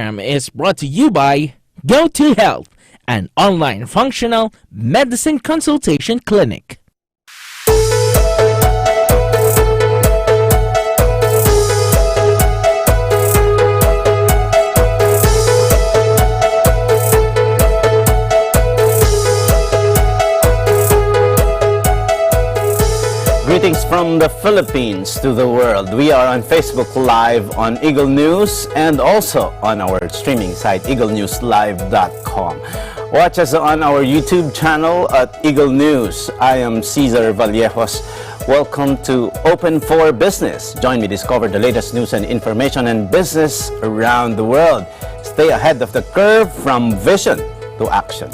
Is brought to you by Go2 Health, an online functional medicine consultation clinic. Greetings from the Philippines to the world. We are on Facebook Live on Eagle News and also on our streaming site, eaglenewslive.com. Watch us on our YouTube channel at Eagle News. I am Cesar Vallejos. Welcome to Open for Business. Join me discover the latest news and information and business around the world. Stay ahead of the curve from vision to action.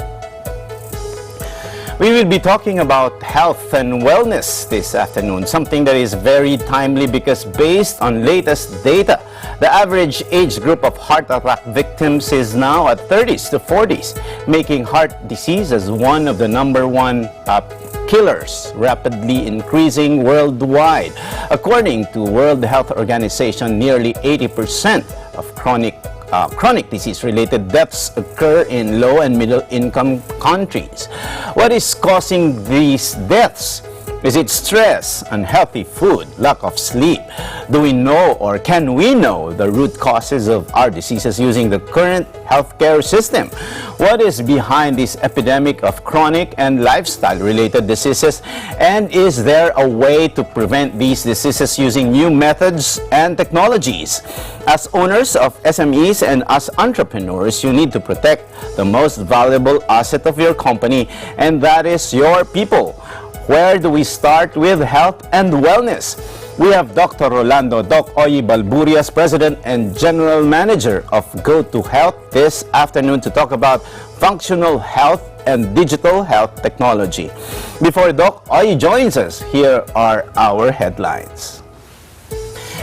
We will be talking about health and wellness this afternoon, something that is very timely because based on latest data, the average age group of heart attack victims is now at 30s to 40s, making heart disease as one of the number-one killers, rapidly increasing worldwide. According to World Health Organization, nearly 80% of chronic disease-related deaths occur in low and middle-income countries. What is causing these deaths? Is it stress, unhealthy food, lack of sleep? Do we know or can we know the root causes of our diseases using the current healthcare system? What is behind this epidemic of chronic and lifestyle-related diseases? And is there a way to prevent these diseases using new methods and technologies? As owners of SMEs and as entrepreneurs, you need to protect the most valuable asset of your company, and that is your people. Where do we start with health and wellness? We have Dr. Rolando Doc Oye Balburias, President and General Manager of Go2 Health, this afternoon to talk about functional health and digital health technology. Before Doc Oye joins us, here are our headlines.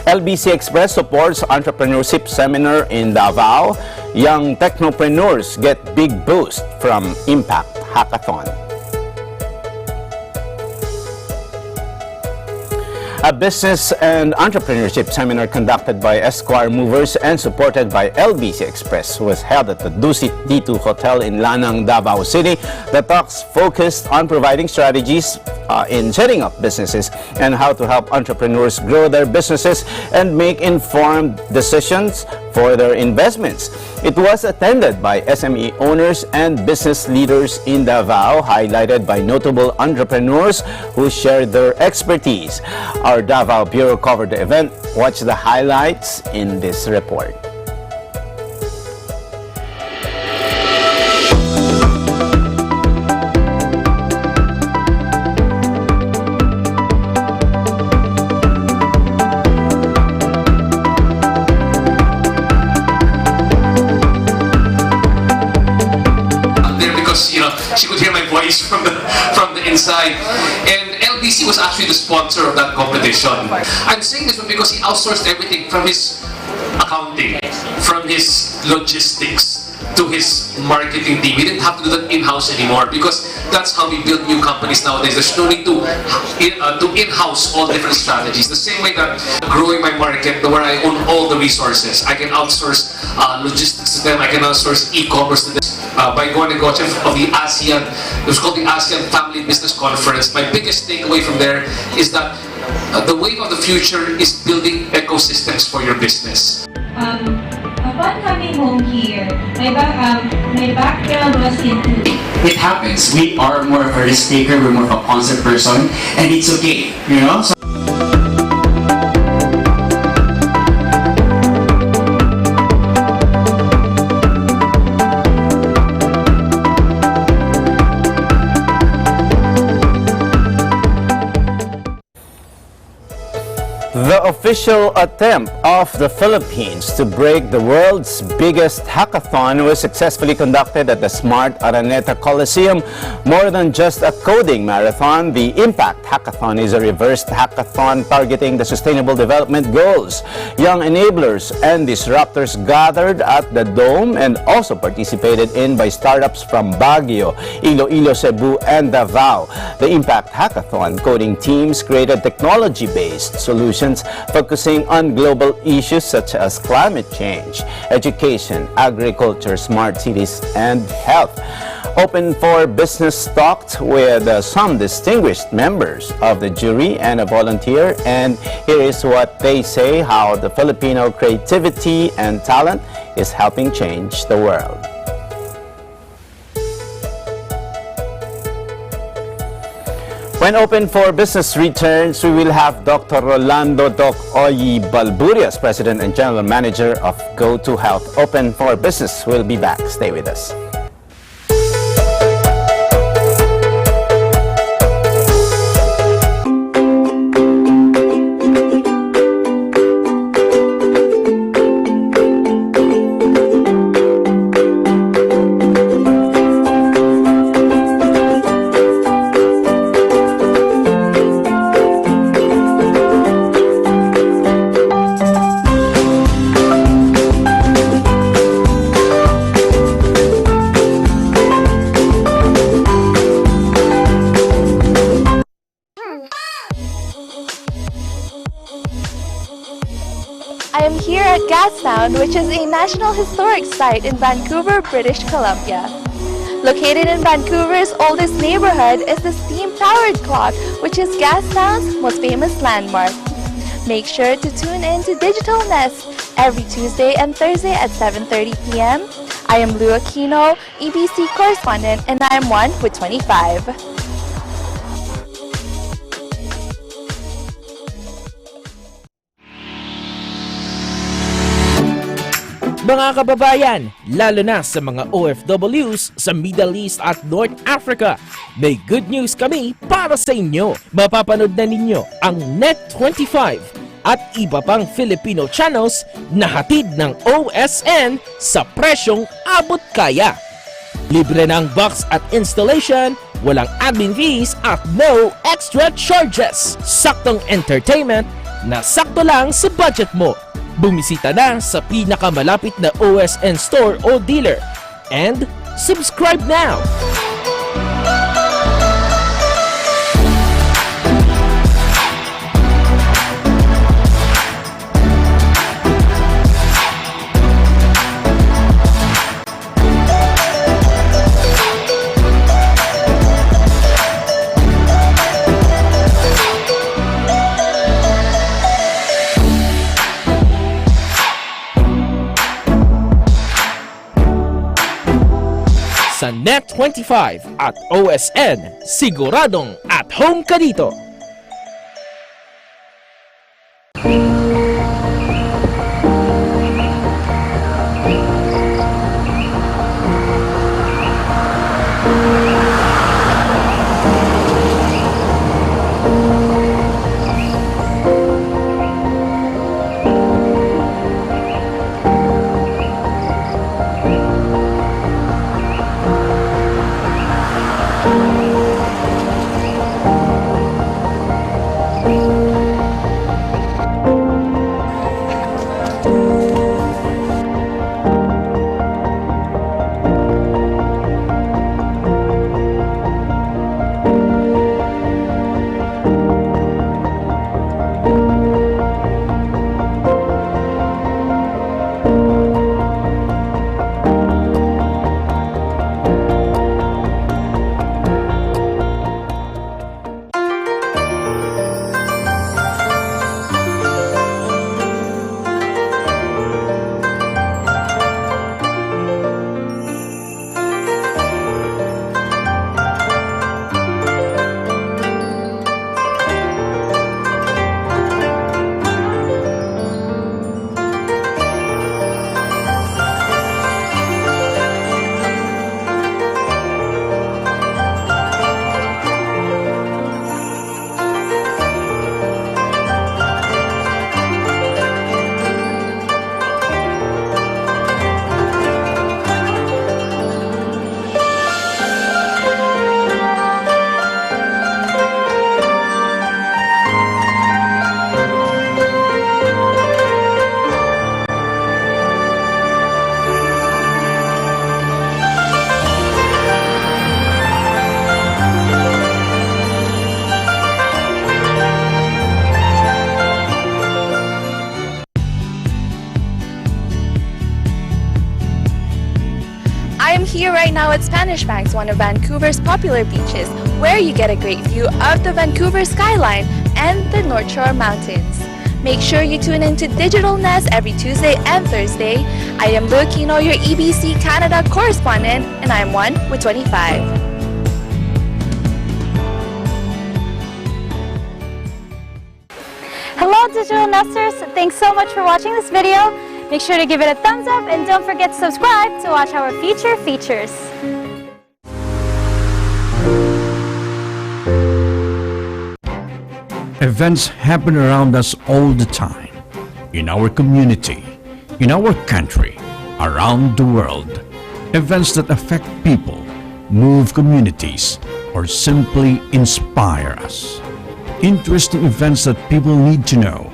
LBC Express supports entrepreneurship seminar in Davao. Young technopreneurs get big boost from Impact Hackathon. A business and entrepreneurship seminar conducted by Esquire Movers and supported by LBC Express was held at the Dusit D2 Hotel in Lanang, Davao City. The talks focused on providing strategies in setting up businesses and how to help entrepreneurs grow their businesses and make informed decisions for their investments. It was attended by SME owners and business leaders in Davao, highlighted by notable entrepreneurs who shared their expertise. Our Davao Bureau covered the event. Watch the highlights in this report. She could hear my voice from the inside. And LBC was actually the sponsor of that competition. I'm saying this because he outsourced everything from his accounting, from his logistics, to his marketing team. We didn't have to do that in-house anymore because that's how we build new companies nowadays. There's no need to in-house all different strategies. The same way that growing my market, where I own all the resources, I can outsource logistics to them, I can outsource e-commerce to them. By going to negosyo of the ASEAN, it was called the ASEAN Family Business Conference. My biggest takeaway from there is that the wave of the future is building ecosystems for your business. Upon coming home here, my background was into... It happens. We are more of a risk taker, we're more of a concept person, and it's okay, you know? The official attempt of the Philippines to break the world's biggest hackathon was successfully conducted at the Smart Araneta Coliseum. More than just a coding marathon, the Impact Hackathon is a reversed hackathon targeting the Sustainable Development Goals. Young enablers and disruptors gathered at the Dome and also participated in by startups from Baguio, Iloilo, Cebu, and Davao. The Impact Hackathon coding teams created technology-based solutions focusing on global issues such as climate change, education, agriculture, smart cities, and health. Open for Business talked with some distinguished members of the jury and a volunteer, and here is what they say how the Filipino creativity and talent is helping change the world. When Open for Business returns, we will have Dr. Rolando Doc Oyi Balburias, President and General Manager of GoToHealth. Open for Business will be back. Stay with us. I am here at Gastown, which is a National Historic Site in Vancouver, British Columbia. Located in Vancouver's oldest neighborhood is the steam-powered clock, which is Gastown's most famous landmark. Make sure to tune in to Digital Nest every Tuesday and Thursday at 7:30 p.m. I am Lou Aquino, EBC correspondent, and I am 1 with 25. Mga kababayan, lalo na sa mga OFWs sa Middle East at North Africa, may good news kami para sa inyo. Mapapanood na ninyo ang Net25 at iba pang Filipino channels na hatid ng OSN sa presyong abot kaya. Libre ng box at installation, walang admin fees at no extra charges. Saktong entertainment na sakto lang sa budget mo. Bumisita na sa pinakamalapit na OSN store o dealer and subscribe now! Sa Net25 at OSN, siguradong at home ka dito! I'm here right now at Spanish Banks, one of Vancouver's popular beaches, where you get a great view of the Vancouver skyline and the North Shore Mountains. Make sure you tune into Digital Nest every Tuesday and Thursday. I am Luquino, your EBC Canada correspondent, and I'm 1 with 25. Hello Digital Nesters, thanks so much for watching this video. Make sure to give it a thumbs up and don't forget to subscribe to watch our future features. Events happen around us all the time, in our community, in our country, around the world. Events that affect people, move communities, or simply inspire us. Interesting events that people need to know.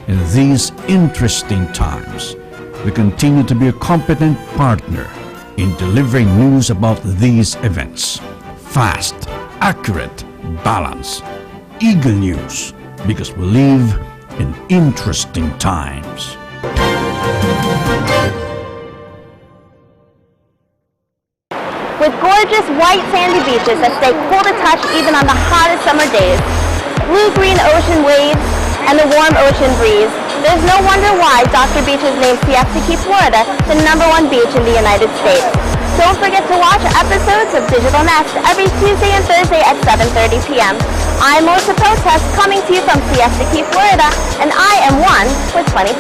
In these interesting times, we continue to be a competent partner in delivering news about these events. Fast, accurate, balanced, eagle news, because we live in interesting times. With gorgeous white sandy beaches that stay cool to touch even on the hottest summer days, blue-green ocean waves, and the warm ocean breeze, there's no wonder why Dr. Beach has named Siesta Key, Florida, the #1 beach in the United States. Don't forget to watch episodes of Digital Nest every Tuesday and Thursday at 7:30 p.m. I'm Melissa Protest, coming to you from Siesta Key, Florida, and I am 1 with 25.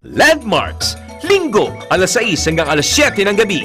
Landmarks, Linggo, alas 6 hanggang alas 7 ng gabi.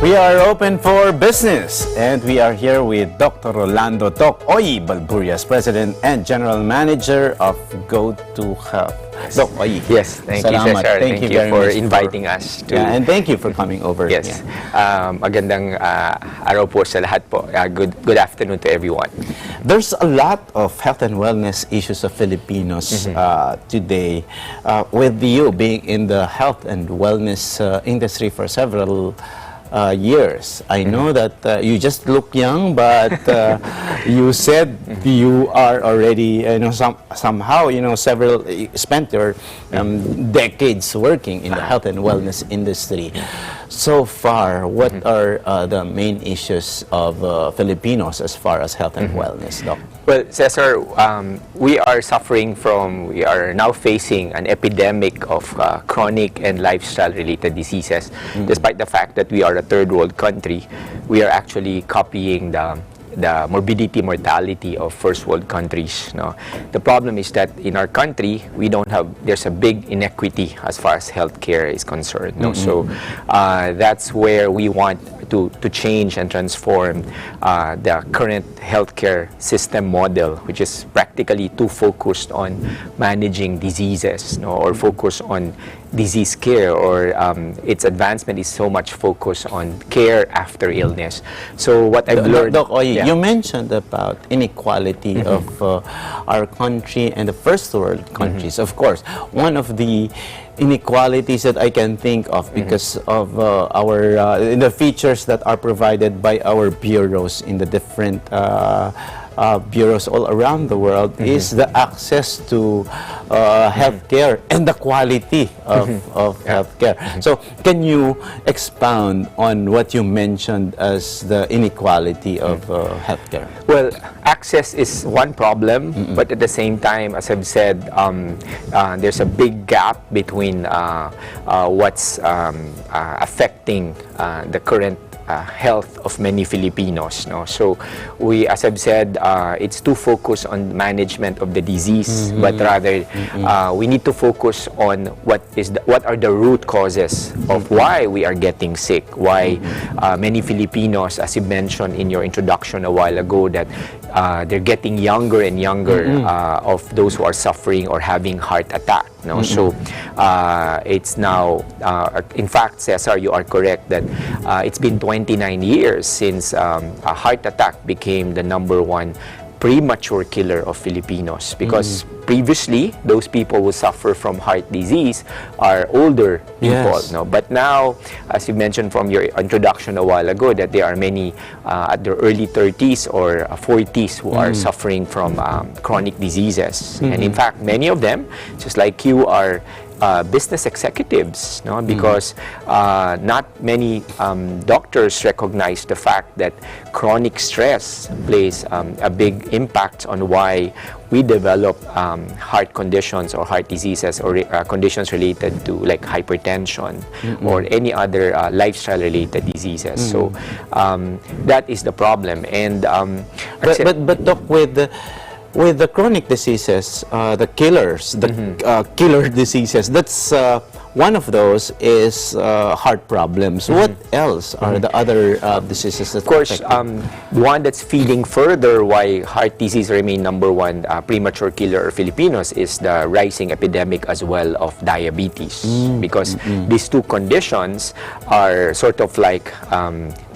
We are open for business, and we are here with Dr. Rolando Doc Oy Balburias, President and General Manager of Go2Health. Doc Oy. Yes, thank you, Salamat. Cesar. Thank you you very for much inviting us to... Yeah, and thank you for coming over. Yes. Yeah. Magandang araw po sa lahat po. Good afternoon to everyone. There's a lot of health and wellness issues of Filipinos today. With you being in the health and wellness industry for several years, I know that you just look young, but you said you are already, somehow, several spent your decades working in the health and wellness industry. So far, what are the main issues of Filipinos as far as health and wellness, Doc? Well, Cesar, we are now facing an epidemic of chronic and lifestyle-related diseases. Despite the fact that we are a third world country, we are actually copying the morbidity, mortality of first world countries. No? The problem is that in our country, there's a big inequity as far as healthcare is concerned. No? So that's where we want to change and transform the current healthcare system model, which is practically too focused on managing diseases, no? Or focused on disease care, or its advancement is so much focused on care after illness. So what I've learned... Doc Oy, you mentioned about inequality of our country and the first world countries. Of course, one of the inequalities that I can think of because of the features that are provided by our bureaus in the different bureaus all around the world is the access to healthcare and the quality of healthcare. So can you expound on what you mentioned as the inequality of healthcare? Well, access is one problem, but at the same time, as I've said, there's a big gap between what's affecting the current health of many Filipinos. No? So we, as I've said, it's too focused on management of the disease, but rather we need to focus on what are the root causes of why we are getting sick, why many Filipinos, as you mentioned in your introduction a while ago, that they're getting younger and younger of those who are suffering or having heart attack. No? So it's now, in fact, Cesar, you are correct that it's been 29 years since a heart attack became the #1 premature killer of Filipinos, because previously those people who suffer from heart disease are older people. Yes. No? But now, as you mentioned from your introduction a while ago, that there are many at their early 30s or 40s who are suffering from chronic diseases. And in fact, many of them, just like you, are business executives, no? Because not many doctors recognize the fact that chronic stress plays a big impact on why we develop heart conditions or heart diseases or conditions related to like hypertension or any other lifestyle related diseases. So that is the problem. And but Doc, with the chronic diseases, the killers, killer diseases, that's one of those is heart problems. What else are the other diseases that of course, affect one that's feeding further why heart disease remain #1 premature killer of Filipinos is the rising epidemic as well of diabetes, because these two conditions are sort of like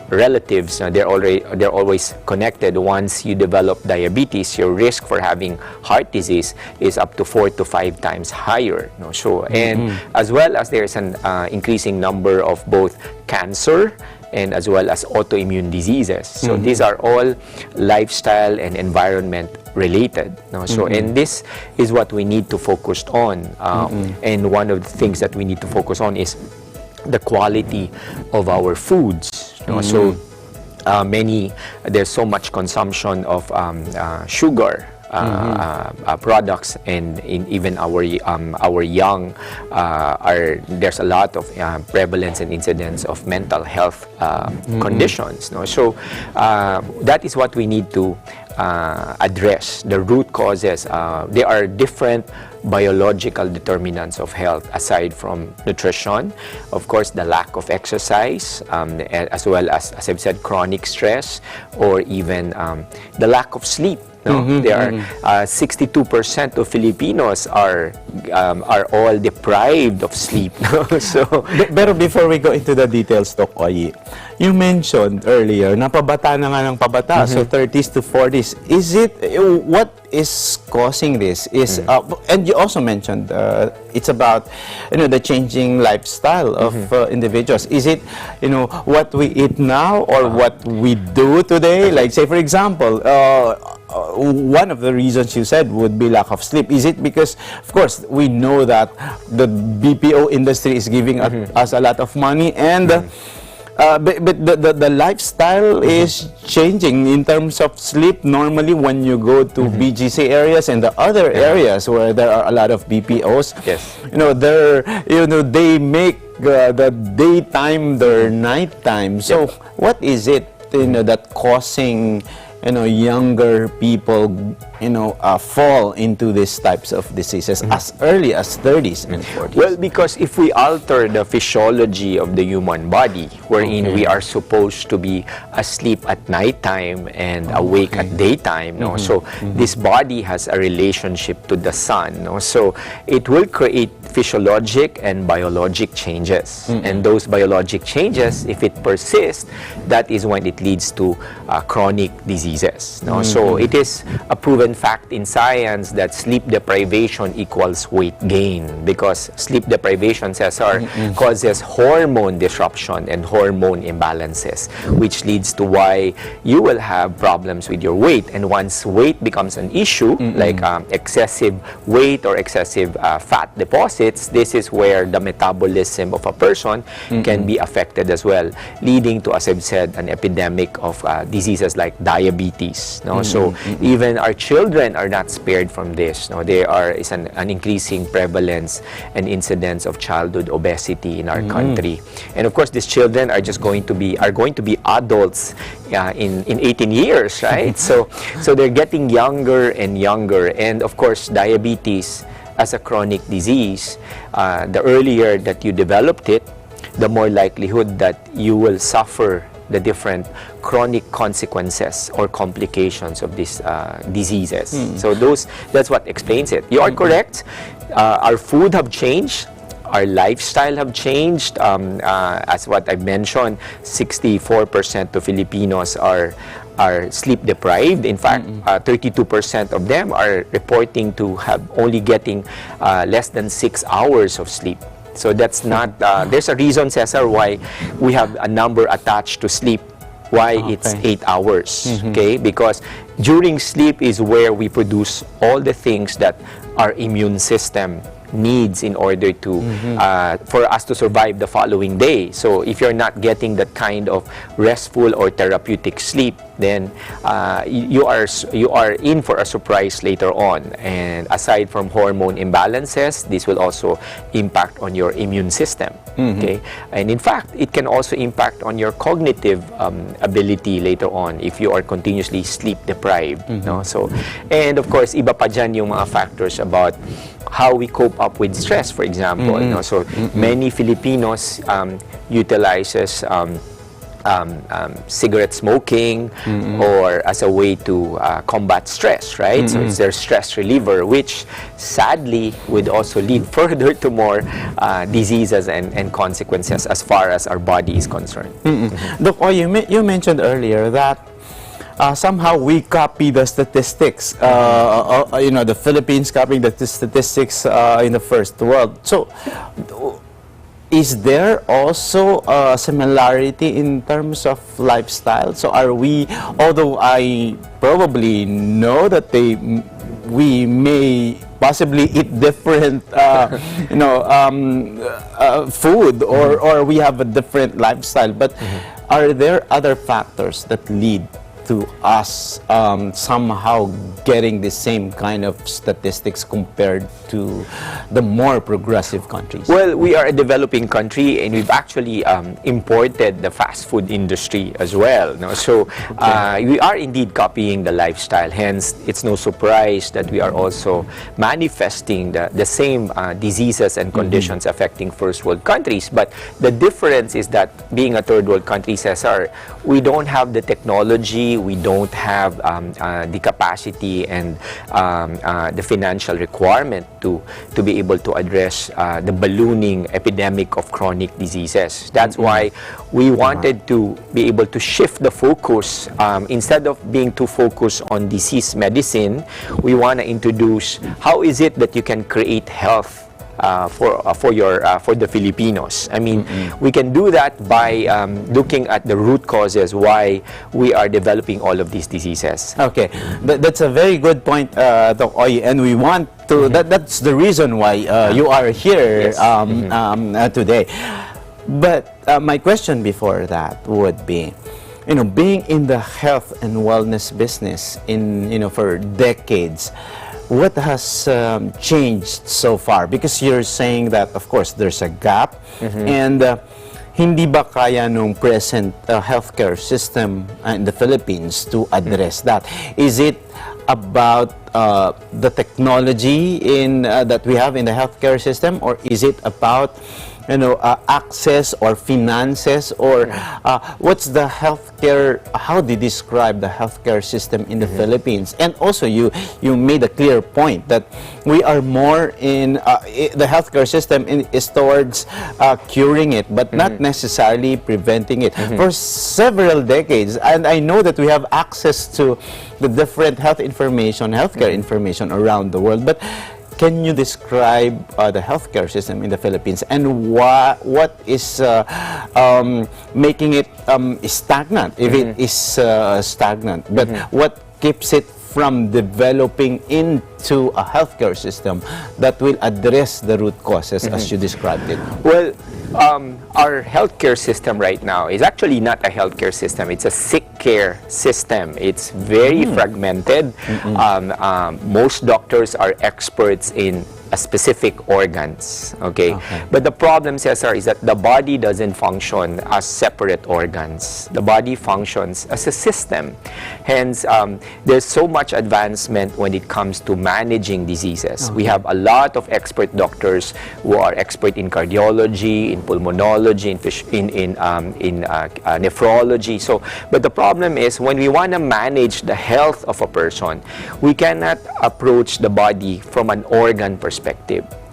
relatives. They're always connected. Once you develop diabetes, your risk for having heart disease is up to 4 to 5 times higher. No? So, and as well as there's an increasing number of both cancer and as well as autoimmune diseases. So these are all lifestyle and environment related. No? So, and this is what we need to focus on. And one of the things that we need to focus on is the quality of our foods. No? So there's so much consumption of sugar products, and even our young there's a lot of prevalence and incidence of mental health conditions. No? So that is what we need to address, the root causes. There are different biological determinants of health aside from nutrition. Of course, the lack of exercise, as well as I've said, chronic stress, or even the lack of sleep. No? There are 62% of Filipinos are all deprived of sleep. No? So, Pero before we go into the details, Doc Oyi, you mentioned earlier na pabata na nga ng pabata, so 30s to 40s. Is it, what is causing this? Is and you also mentioned it's about the changing lifestyle of individuals. Is it what we eat now or what we do today? Like say for example, one of the reasons you said would be lack of sleep. Is it because, of course, we know that the BPO industry is giving us a lot of money, and but the lifestyle is changing in terms of sleep. Normally, when you go to BGC areas and the other areas where there are a lot of BPOs, they make the daytime their nighttime. So, what is it that causing younger people, fall into these types of diseases as early as 30s and 40s? well, because if we alter the physiology of the human body, wherein we are supposed to be asleep at nighttime and awake at daytime, no? So this body has a relationship to the sun, no? So it will create physiologic and biologic changes. And those biologic changes, if it persists, that is when it leads to chronic diseases. No? So it is a proven fact in science that sleep deprivation equals weight gain, because sleep deprivation, Cesar, causes hormone disruption and hormone imbalances, which leads to why you will have problems with your weight. And once weight becomes an issue, like excessive weight or excessive fat deposits, this is where the metabolism of a person can be affected as well, leading to, as I've said, an epidemic of diseases like diabetes. No? So even our children are not spared from this. No? There is an increasing prevalence and incidence of childhood obesity in our country. And of course, these children are going to be adults in 18 years, right? So they're getting younger and younger. And of course, diabetes as a chronic disease, the earlier that you developed it, the more likelihood that you will suffer the different chronic consequences or complications of these diseases. So that's what explains it. You are correct. Our food have changed. Our lifestyle have changed. As what I've mentioned, 64% of Filipinos are sleep deprived. In fact, 32% of them are reporting to have only getting less than 6 hours of sleep. So that's not, there's a reason, Cesar, why we have a number attached to sleep, why it's 8 hours, okay? Because during sleep is where we produce all the things that our immune system needs in order to for us to survive the following day. So if you're not getting that kind of restful or therapeutic sleep, then you are in for a surprise later on. And aside from hormone imbalances, this will also impact on your immune system. Okay, and in fact, it can also impact on your cognitive ability later on if you are continuously sleep deprived. No? So, and of course, iba pa dyan yung mga factors about how we cope up with stress, for example. No? So many Filipinos utilizes cigarette smoking or as a way to combat stress, right? So it's their stress reliever, which sadly would also lead further to more diseases and consequences as far as our body is concerned. Doc, you mentioned earlier that somehow we copy the statistics. The Philippines copying the statistics in the first world. So, is there also a similarity in terms of lifestyle? So, are we? Although I probably know that we may possibly eat different, food, or we have a different lifestyle. But are there other factors that lead to us somehow getting the same kind of statistics compared to the more progressive countries? Well, we are a developing country, and we've actually imported the fast food industry as well. No? So we are indeed copying the lifestyle. Hence, it's no surprise that we are also manifesting the same diseases and conditions affecting first world countries. But the difference is that being a third world country, Cesar, we don't have the technology, we don't have the capacity and the financial requirement to be able to address the ballooning epidemic of chronic diseases. That's why we wanted to be able to shift the focus. Instead of being too focused on disease medicine, we want to introduce how is it that you can create health for the Filipinos. I mean, we can do that by looking at the root causes why we are developing all of these diseases. Okay, that's a very good point, Doc Oy, and we want to. That's the reason why you are here today. But my question before that would be, being in the health and wellness business for decades, what has changed so far? Because you're saying that, of course, there's a gap, and hindi ba kaya nung present healthcare system in the Philippines to address that? Is it about the technology that we have in the healthcare system, or is it about access or finances, or what's the healthcare? How do you describe the healthcare system in the Philippines? And also, you made a clear point that we are more in the healthcare system is towards curing it, but not necessarily preventing it. For several decades, and I know that we have access to the different healthcare information around the world, but can you describe the healthcare system in the Philippines, and what is making it stagnant, if it is stagnant, but what keeps it from developing into a healthcare system that will address the root causes as you described it? Well, our healthcare system right now is actually not a healthcare system. It's a sick care system. It's very fragmented. Most doctors are experts in specific organs, okay? But the problem, Cesar, is that the body doesn't function as separate organs. The body functions as a system. Hence, there's so much advancement when it comes to managing diseases. We have a lot of expert doctors who are expert in cardiology, in pulmonology, in nephrology. So, but the problem is, when we want to manage the health of a person, we cannot approach the body from an organ perspective.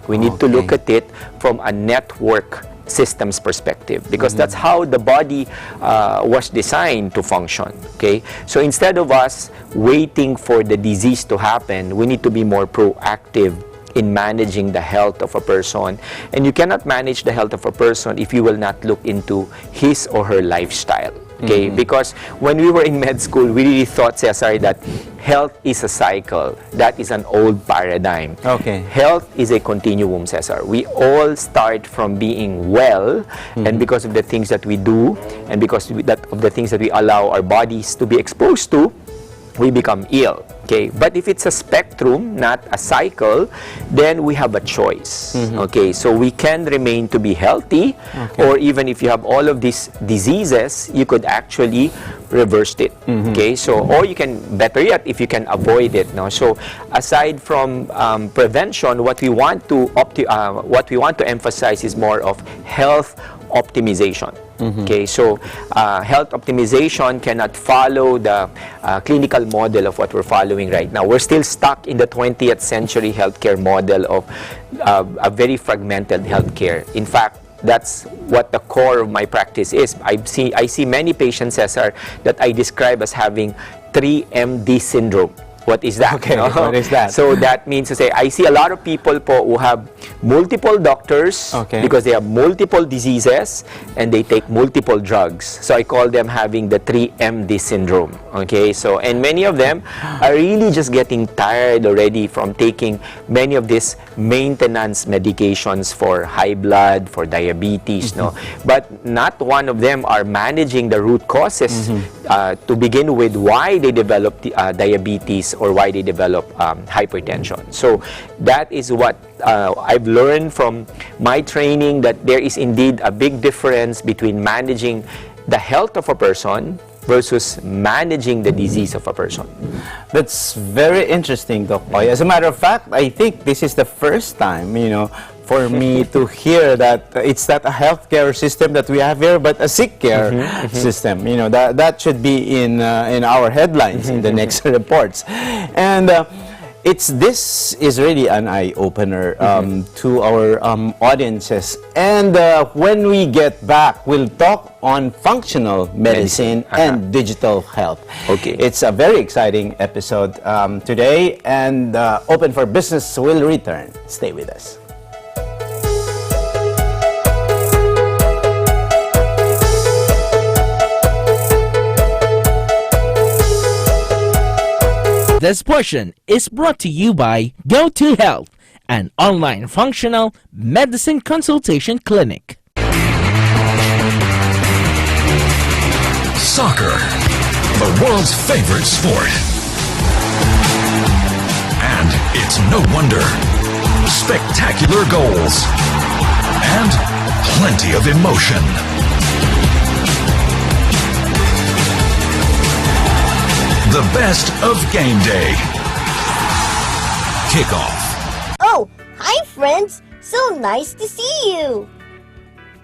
We need to look at it from a network systems perspective, because that's how the body was designed to function. Okay, so instead of us waiting for the disease to happen, we need to be more proactive in managing the health of a person. And you cannot manage the health of a person if you will not look into his or her lifestyle. Okay, because when we were in med school, we really thought, Cesar, that health is a cycle. That is an old paradigm. Okay. Health is a continuum, Cesar. We all start from being well, and because of the things that we do, and because of the things that we allow our bodies to be exposed to, we become ill. Okay, but if it's a spectrum, not a cycle, then we have a choice. Okay, so we can remain to be healthy, or even if you have all of these diseases, you could actually reverse it. Okay, so, or you can, better yet, if you can avoid it. No? So aside from prevention, what we want to emphasize is more of health optimization. Okay, so health optimization cannot follow the clinical model of what we're following right now. We're still stuck in the 20th century healthcare model of a very fragmented healthcare. In fact, that's what the core of my practice is. I see many patients, Cesar, that I describe as having 3MD syndrome. What is that? Okay, what is that? So that means to say, I see a lot of people po who have multiple doctors because they have multiple diseases and they take multiple drugs. So I call them having the 3MD syndrome. Okay, so, and many of them are really just getting tired already from taking many of these maintenance medications for high blood, for diabetes, no? But not one of them are managing the root causes to begin with, why they develop diabetes or why they develop hypertension. So that is what I've learned from my training, that there is indeed a big difference between managing the health of a person versus managing the disease of a person. That's very interesting, Doc Boy. As a matter of fact, I think this is the first time, for me to hear that it's not a healthcare system that we have here, but a sick care system. That should be in our headlines in the next reports. And this is really an eye-opener to our audiences. And when we get back, we'll talk on functional medicine and digital health. Okay, it's a very exciting episode today, and Open for Business will return. Stay with us. This portion is brought to you by Go2 Health, an online functional medicine consultation clinic. Soccer, the world's favorite sport. And it's no wonder. Spectacular goals and plenty of emotion. The best of game day. Kickoff. Oh, hi friends! So nice to see you!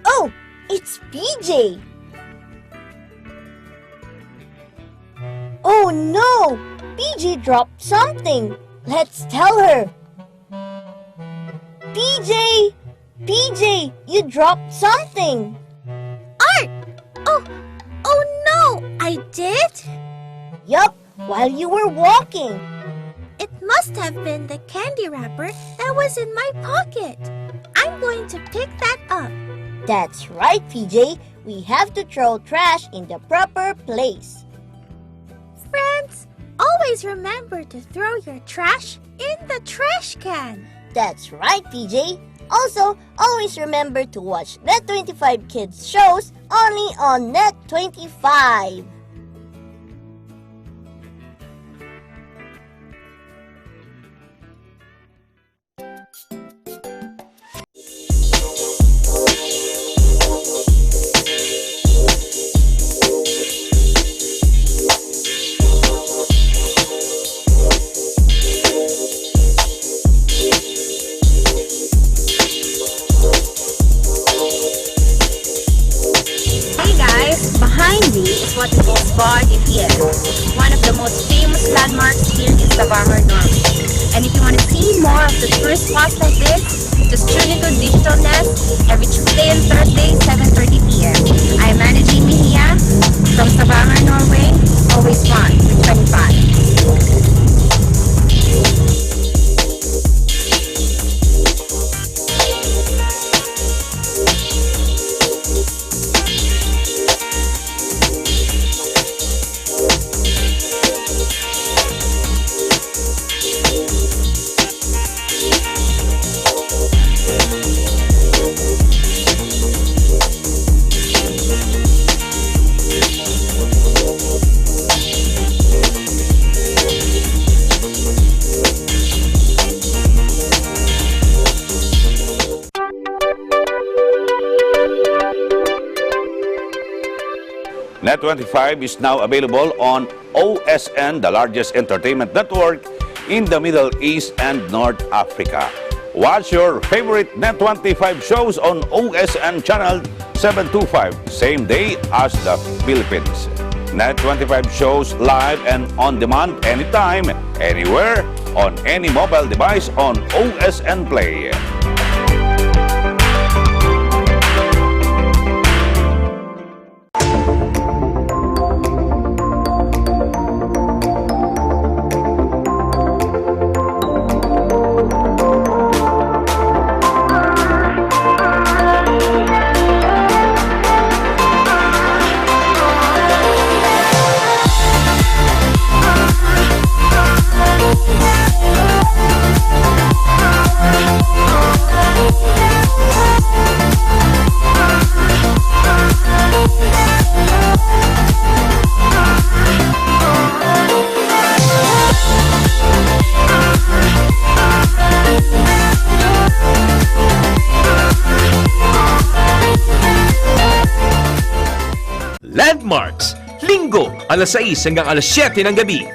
Oh, it's PJ! Oh no! PJ dropped something! Let's tell her! PJ! PJ, you dropped something! Art! Oh no! I did? Yup, while you were walking. It must have been the candy wrapper that was in my pocket. I'm going to pick that up. That's right, PJ. We have to throw trash in the proper place. Friends, always remember to throw your trash in the trash can. That's right, PJ. Also, always remember to watch Net25 Kids shows only on Net25. Hey guys, behind me is what we call Spa de Fiel, one of the most famous landmarks here in Stavanger, Norway. And if you want to see more of the tourist spots like this, just tune into Digital Nest every Tuesday and Thursday, 7:30 p.m. I am Anna G. Mejia from Stavanger, Norway. Always fun with 25. Net25 is now available on OSN, the largest entertainment network in the Middle East and North Africa. Watch your favorite Net25 shows on OSN channel 725, same day as the Philippines. Net25 shows live and on demand anytime, anywhere, on any mobile device on OSN Play. Landmarks, Linggo, alas 6 hanggang alas 7 ng gabi.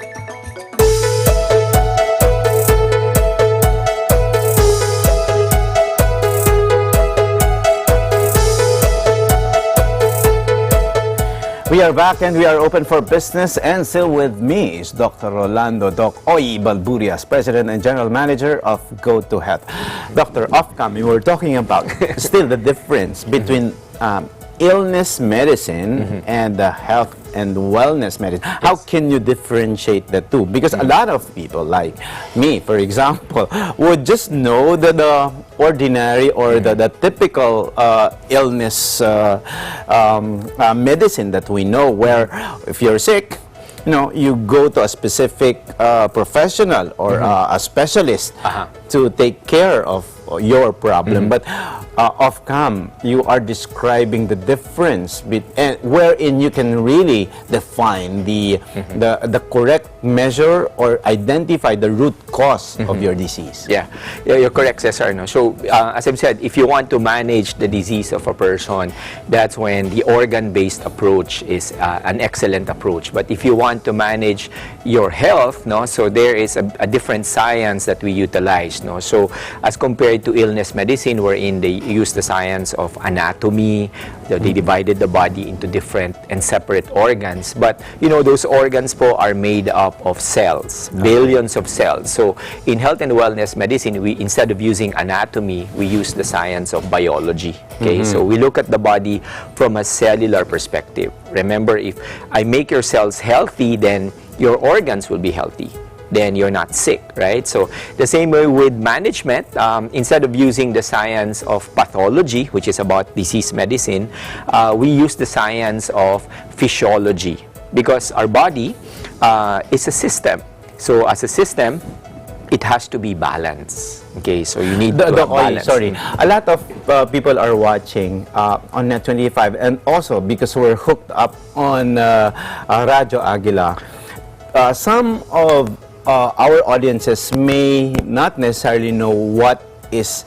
We are back and we are open for business, and still with me is Dr. Rolando Doc Oy Balburias, President and General Manager of GoToHealth. Dr. Ofcom, we were talking about still the difference between illness medicine and health and wellness medicine. How can you differentiate the two? Because a lot of people, like me, for example, would just know the ordinary or the typical illness medicine that we know, where if you're sick, you go to a specific professional or a specialist to take care of your problem. But Ofcom, you are describing the difference wherein you can really define the correct measure or identify the root cause of your disease. Yeah, you're correct, Cesar. No? So, as I've said, if you want to manage the disease of a person, that's when the organ-based approach is an excellent approach. But if you want to manage your health, so there is a different science that we utilize. So, as compared compared to illness medicine, wherein they use the science of anatomy, they divided the body into different and separate organs. But those organs po are made up of cells, billions of cells. So in health and wellness medicine, we instead of using anatomy, we use the science of biology. Okay, so we look at the body from a cellular perspective. Remember, if I make your cells healthy, then your organs will be healthy. Then you're not sick, right? So the same way with management, instead of using the science of pathology, which is about disease medicine, we use the science of physiology, because our body is a system. So as a system, it has to be balanced. Okay, so you need to have balance. Sorry, a lot of people are watching on Net25, and also because we're hooked up on Radio Aguila. Some of our audiences may not necessarily know what is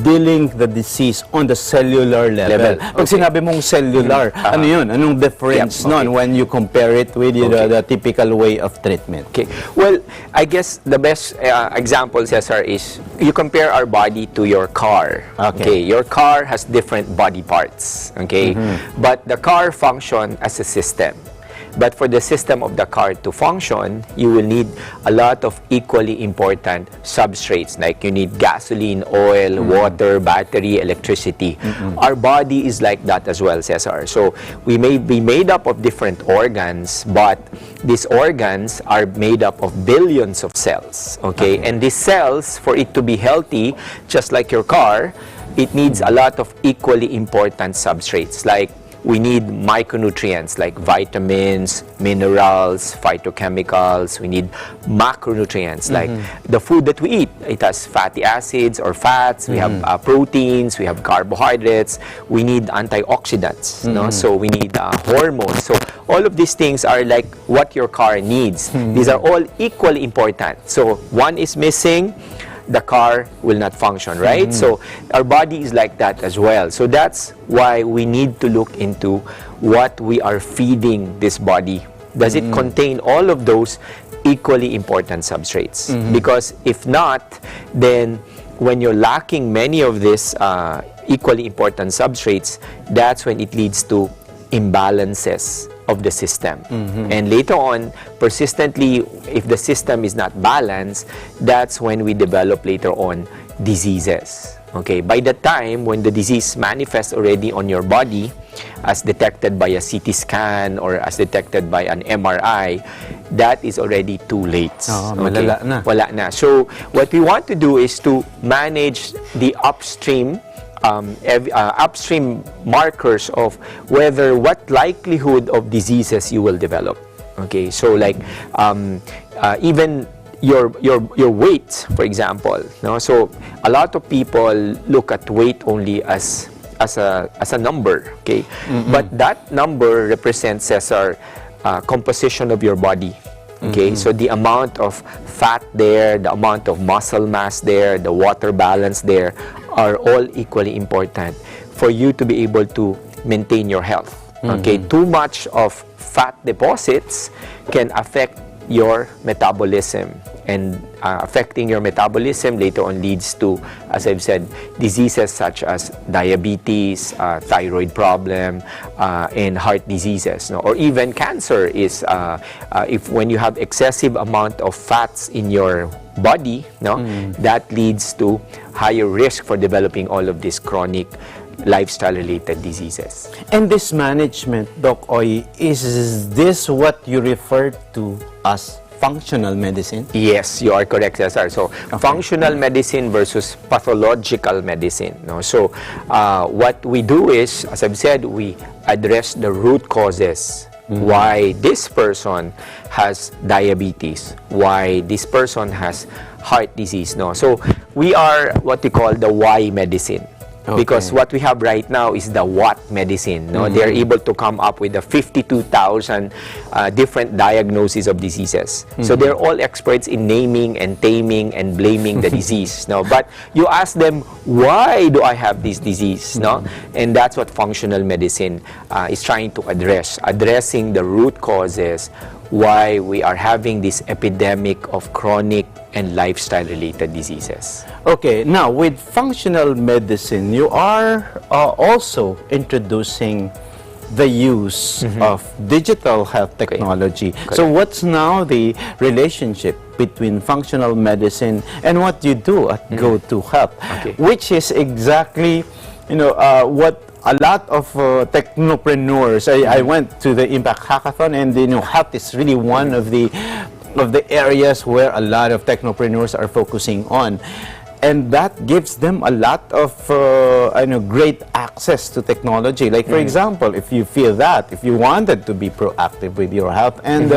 dealing the disease on the cellular level. Pag sinabi mong cellular, ano yun? Anong difference nun when you compare it with the typical way of treatment? Okay. Well, I guess the best example, Cesar, is you compare our body to your car. Okay. Your car has different body parts. Okay. But the car functions as a system. But for the system of the car to function, you will need a lot of equally important substrates, like you need gasoline, oil, water, battery, electricity. Our body is like that as well, Cesar. So we may be made up of different organs, but these organs are made up of billions of cells. Okay? And these cells, for it to be healthy, just like your car, it needs a lot of equally important substrates, like we need micronutrients like vitamins, minerals, phytochemicals. We need macronutrients like the food that we eat. It has fatty acids or fats. We have proteins. We have carbohydrates. We need antioxidants. No? So we need hormones. So all of these things are like what your car needs. These are all equally important. So one is missing, the car will not function, right? So our body is like that as well. So that's why we need to look into what we are feeding this body. Does it contain all of those equally important substrates? Because if not, then when you're lacking many of these equally important substrates, that's when it leads to imbalances of the system. And later on, persistently, if the system is not balanced, that's when we develop later on diseases. Okay, by the time when the disease manifests already on your body, as detected by a CT scan or as detected by an MRI, that is already too late. Okay? Wala na. So what we want to do is to manage the upstream upstream markers of what likelihood of diseases you will develop. Okay, so like even your weight, for example. No? So a lot of people look at weight only as a number. Okay, but that number represents Cesar composition of your body. Okay, so the amount of fat there, the amount of muscle mass there, the water balance there are all equally important for you to be able to maintain your health. Okay, too much of fat deposits can affect your metabolism, and affecting your metabolism later on leads to, as I've said, diseases such as diabetes, thyroid problem, and heart diseases. No? Or even cancer is, when you have excessive amount of fats in your body, that leads to higher risk for developing all of these chronic lifestyle-related diseases. And this management, Doc Oy, is this what you refer to as functional medicine? Yes, you are correct, Cesar. So, functional medicine versus pathological medicine. No? So, what we do is, as I've said, we address the root causes. Why this person has diabetes, why this person has heart disease. No? So, we are what we call the why medicine. Because what we have right now is the what medicine. No? They're able to come up with the 52,000 different diagnoses of diseases. So they're all experts in naming and taming and blaming the disease. No? But you ask them, why do I have this disease? No? And that's what functional medicine is trying to address. Addressing the root causes. why we are having this epidemic of chronic and lifestyle-related diseases. Okay, now with functional medicine, you are also introducing the use of digital health technology. So what's now the relationship between functional medicine and what you do at GoTo Health, which is exactly, what a lot of technopreneurs, I went to the Impact Hackathon, and health is really one of the areas where a lot of technopreneurs are focusing on. And that gives them a lot of great access to technology. Like, for example, if you feel that, if you wanted to be proactive with your health, and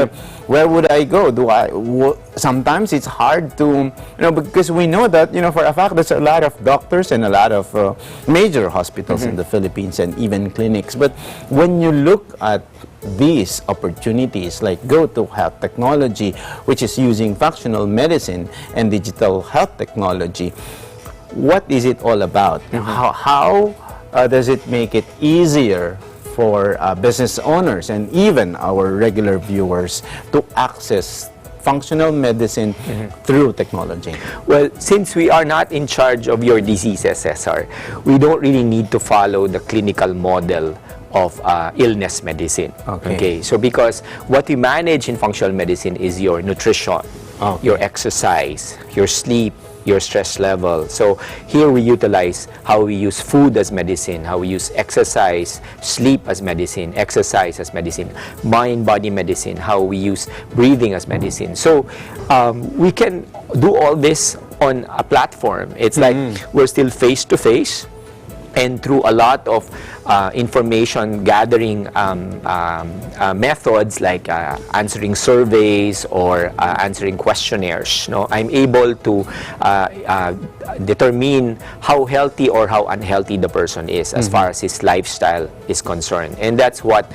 where would I go? Sometimes it's hard to, because we know that, for a fact, there's a lot of doctors and a lot of major hospitals in the Philippines and even clinics. But when you look at these opportunities like GoTo Health technology, which is using functional medicine and digital health technology, what is it all about? How does it make it easier for business owners and even our regular viewers to access functional medicine through technology? Well, since we are not in charge of your diseases, Cesar, we don't really need to follow the clinical model of illness medicine. Okay. So because what we manage in functional medicine is your nutrition, your exercise, your sleep, your stress level. So here we utilize how we use food as medicine, how we use exercise, sleep as medicine, exercise as medicine, mind-body medicine, how we use breathing as medicine. So we can do all this on a platform. It's like we're still face-to-face, and through a lot of information gathering methods like answering surveys or answering questionnaires, I'm able to determine how healthy or how unhealthy the person is as far as his lifestyle is concerned. And that's what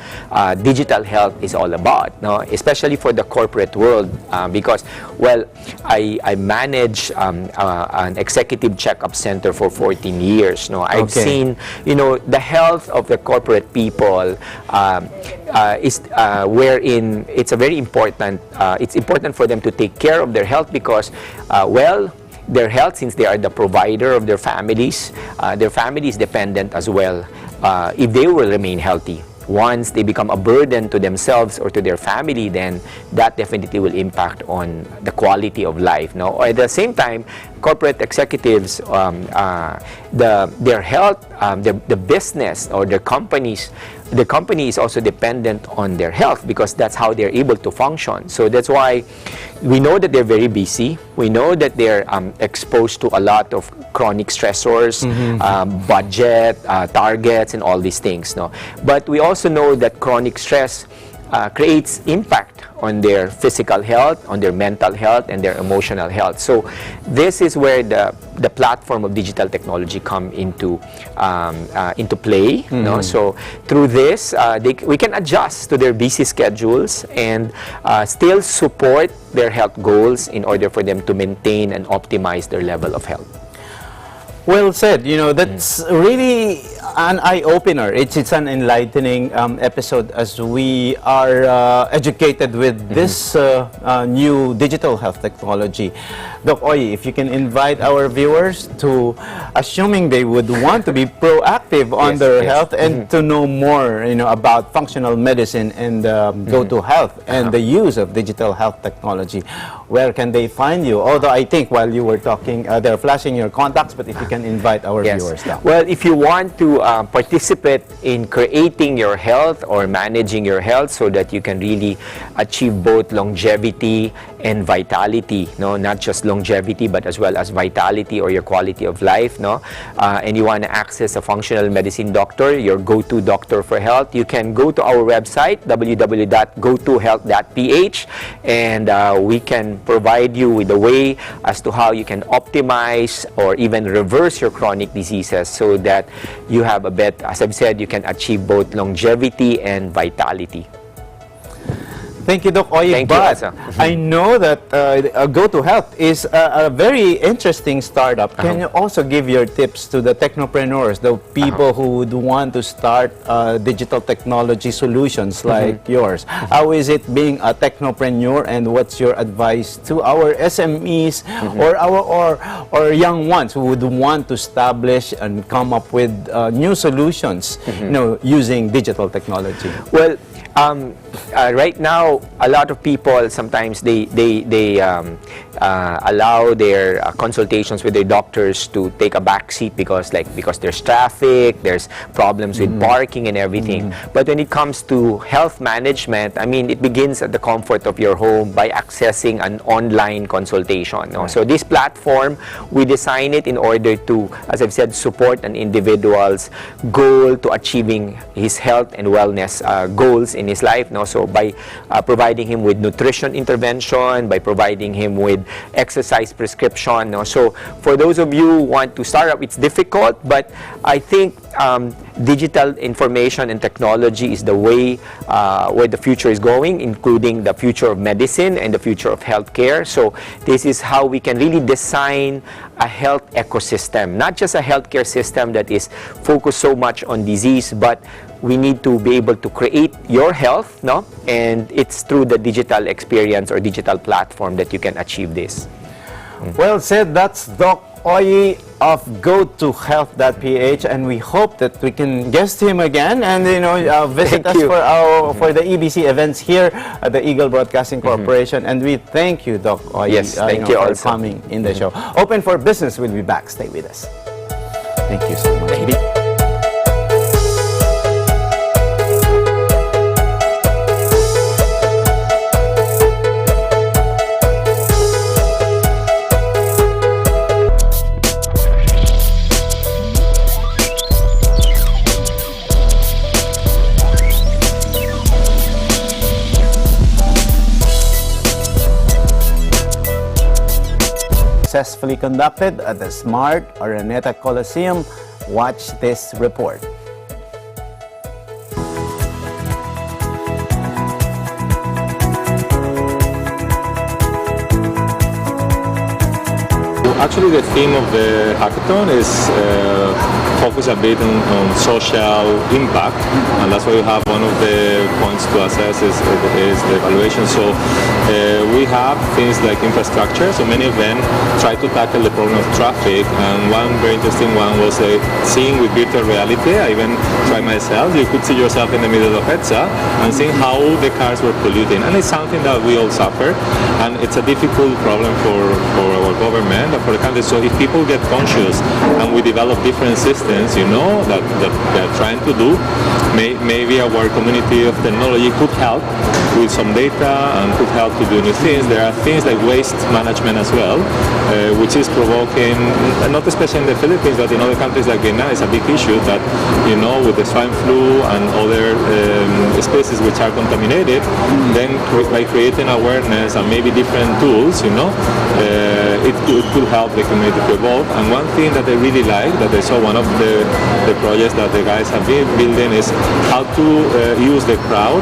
digital health is all about, especially for the corporate world, because, well, I manage an executive checkup center for 14 years. I've seen, the health of the corporate people is wherein it's a very important, it's important for them to take care of their health because, well, their health, since they are the provider of their family is dependent as well if they will remain healthy. Once they become a burden to themselves or to their family, then that definitely will impact on the quality of life. Or at the same time, corporate executives, their health, the business or their companies, the company is also dependent on their health because that's how they're able to function. So that's why we know that they're very busy. We know that they're exposed to a lot of chronic stressors, budget, targets, and all these things. But we also know that chronic stress creates impact on their physical health, on their mental health, and their emotional health. So this is where the platform of digital technology come into play. So through this, we can adjust to their busy schedules and still support their health goals in order for them to maintain and optimize their level of health. Well said. That's really an eye-opener. It's an enlightening episode as we are educated with this new digital health technology. Doc Oy, if you can invite our viewers to, assuming they would want to be proactive on their health and to know more, about functional medicine and GoTo Health and the use of digital health technology, where can they find you? Although I think while you were talking, they're flashing your contacts, but if you can invite our viewers now. Well, if you want to participate in creating your health or managing your health so that you can really achieve both longevity and vitality, not just longevity but as well as vitality or your quality of life, and you want to access a functional medicine doctor, your go-to doctor for health, you can go to our website www.gotohealth.ph, and we can provide you with a way as to how you can optimize or even reverse your chronic diseases so that you have a better, as I've said, you can achieve both longevity and vitality. Thank you, Doc Oye. Thank you, But Elsa. I know that Go2Health is a very interesting startup. Can you also give your tips to the technopreneurs, the people who would want to start digital technology solutions like yours? How is it being a technopreneur, and what's your advice to our SMEs or young ones who would want to establish and come up with new solutions, using digital technology? Well, right now, a lot of people sometimes they allow their consultations with their doctors to take a back seat because there's traffic, there's problems with parking and everything. But when it comes to health management, I mean, it begins at the comfort of your home by accessing an online consultation. No? So this platform, we design it in order to, as I've said, support an individual's goal to achieving his health and wellness goals in his life. No? So by providing him with nutrition intervention, by providing him with exercise prescription. No? So for those of you who want to start up, it's difficult, but I think digital information and technology is the way where the future is going, including the future of medicine and the future of healthcare. So this is how we can really design a health ecosystem, not just a healthcare system that is focused so much on disease, but we need to be able to create your health, no? And it's through the digital experience or digital platform that you can achieve this. Well said. That's Doc Oye of Go2Health.ph, and we hope that we can guest him again and visit us for the EBC events here at the Eagle Broadcasting Corporation. And we thank you, Doc Oye, Yes, thank you for also. coming in the show. Open for Business will be back. Stay with us. Thank you so much. Successfully conducted at the Smart Araneta Coliseum. Watch this report. Actually, the theme of the hackathon is focus a bit on social impact, and that's why we have one of the points to assess is the evaluation. So we have things like infrastructure, so many of them try to tackle the problem of traffic, and one very interesting one was seeing with virtual reality. I even tried myself. You could see yourself in the middle of EDSA and seeing how the cars were polluting, and it's something that we all suffer, and it's a difficult problem for our government, for the country. So if people get conscious and we develop different systems, that they're trying to do, maybe our community of technology could help with some data and could help to do new things. There are things like waste management as well, which is provoking, not especially in the Philippines, but in other countries like Vietnam, it's a big issue that, with the swine flu and other species which are contaminated, then by creating awareness and maybe different tools, it could help the community to evolve. And one thing that I really like, that I saw one of the projects that the guys have been building, is how to use the crowd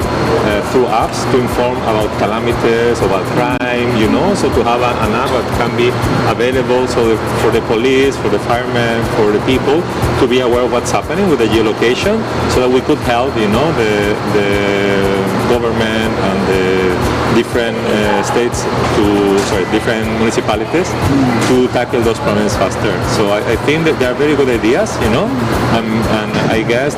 through apps to inform about calamities, about crime, so to have an app that can be available for the police, for the firemen, for the people to be aware of what's happening with the geolocation, so that we could help, the government and the different different municipalities to tackle those problems faster. So I think that they are very good ideas, and I guess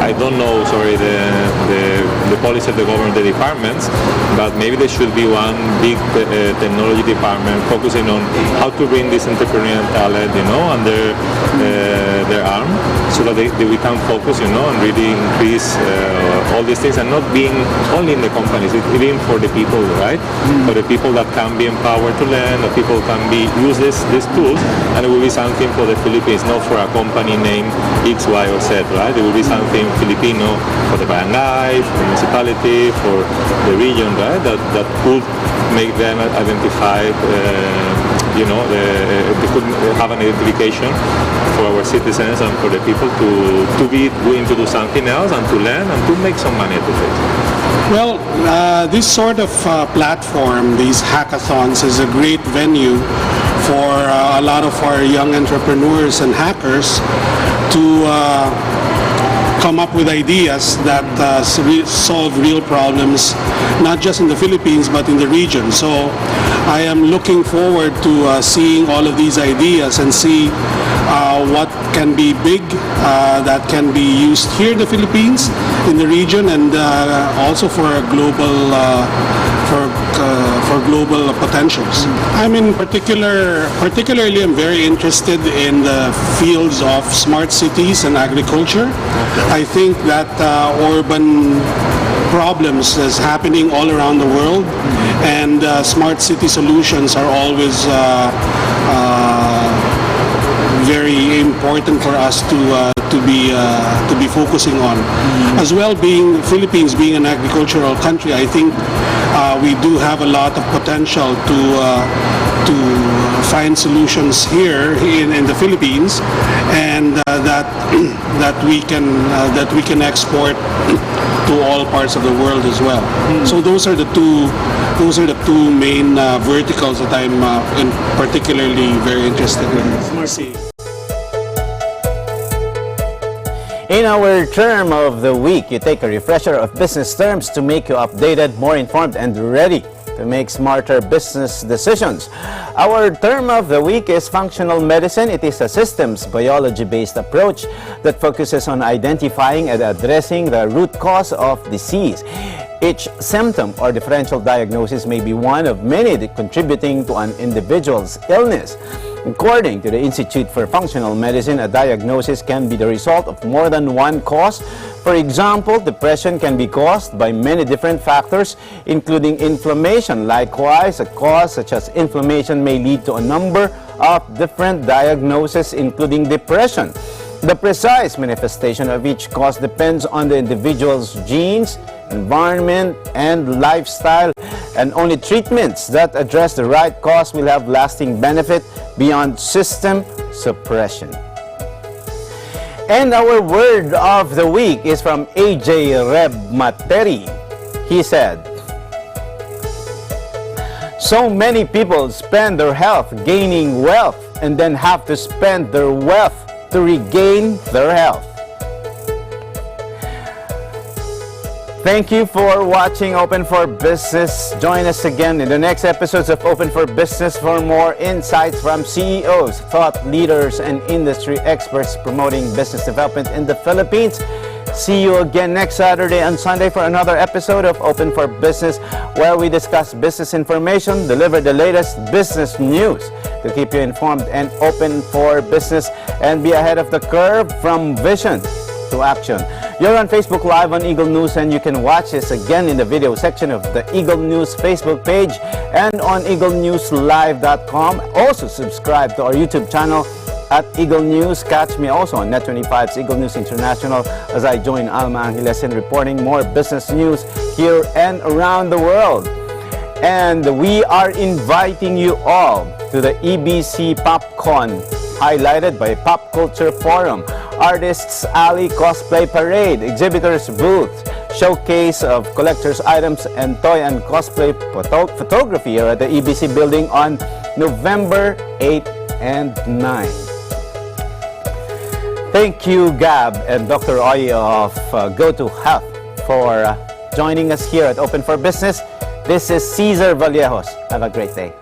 I don't know, the policy of the government, the departments, but maybe there should be one big technology department focusing on how to bring this entrepreneurial talent, under their arm, so that we can focus, on really increase all these things, and not being only in the companies, even for the people, right? For the people that can be empowered to learn, that people can use these tools, and it will be something for the Philippines, not for a company named X, Y, or Z, right? It will be something Filipino for the barangay, for the municipality, for the region, right? That could make them identify, they could have an identification for our citizens and for the people to be willing to do something else and to learn and to make some money out of it. Well, this sort of platform, these hackathons, is a great venue for a lot of our young entrepreneurs and hackers to come up with ideas that solve real problems, not just in the Philippines but in the region. So I am looking forward to seeing all of these ideas and see what can be big that can be used here in the Philippines, in the region, and also for a global for global potentials. I mean, particularly I'm very interested in the fields of smart cities and agriculture. I think that urban problems is happening all around the world, and smart city solutions are always very important for us to be focusing on. As well, being Philippines being an agricultural country, I think we do have a lot of potential to find solutions here in the Philippines, and that we can export to all parts of the world as well. So those are the two main verticals that I'm particularly very interested in. In our term of the week, you take a refresher of business terms to make you updated, more informed, and ready to make smarter business decisions. Our term of the week is functional medicine. It is a systems biology-based approach that focuses on identifying and addressing the root cause of disease. Each symptom or differential diagnosis may be one of many contributing to an individual's illness. According to the Institute for Functional Medicine, a diagnosis can be the result of more than one cause. For example, depression can be caused by many different factors, including inflammation. Likewise, a cause such as inflammation may lead to a number of different diagnoses, including depression. The precise manifestation of each cause depends on the individual's genes, environment, and lifestyle, and only treatments that address the right cause will have lasting benefit beyond system suppression. And our word of the week is from AJ Reb Materi. He said, "So many people spend their health gaining wealth and then have to spend their wealth to regain their health." Thank you for watching Open for Business. Join us again in the next episodes of Open for Business for more insights from CEOs, thought leaders, and industry experts promoting business development in the Philippines. See you again next Saturday and Sunday for another episode of Open for Business, where we discuss business information, deliver the latest business news to keep you informed and open for business, and be ahead of the curve from vision to action. You're on Facebook Live on Eagle News, and you can watch us again in the video section of the Eagle News Facebook page and on eaglenewslive.com. Also subscribe to our YouTube channel at Eagle News. Catch me also on Net25's Eagle News International as I join Alma Angeles in reporting more business news here and around the world. And we are inviting you all to the EBC PopCon, highlighted by Pop Culture Forum, Artists Alley Cosplay Parade, Exhibitors Booth, showcase of collector's items, and toy and cosplay photography here at the EBC building on November 8 and 9. Thank you, Gab and Dr. Oy of GoTo Health for joining us here at Open for Business. This is Cesar Vallejos. Have a great day.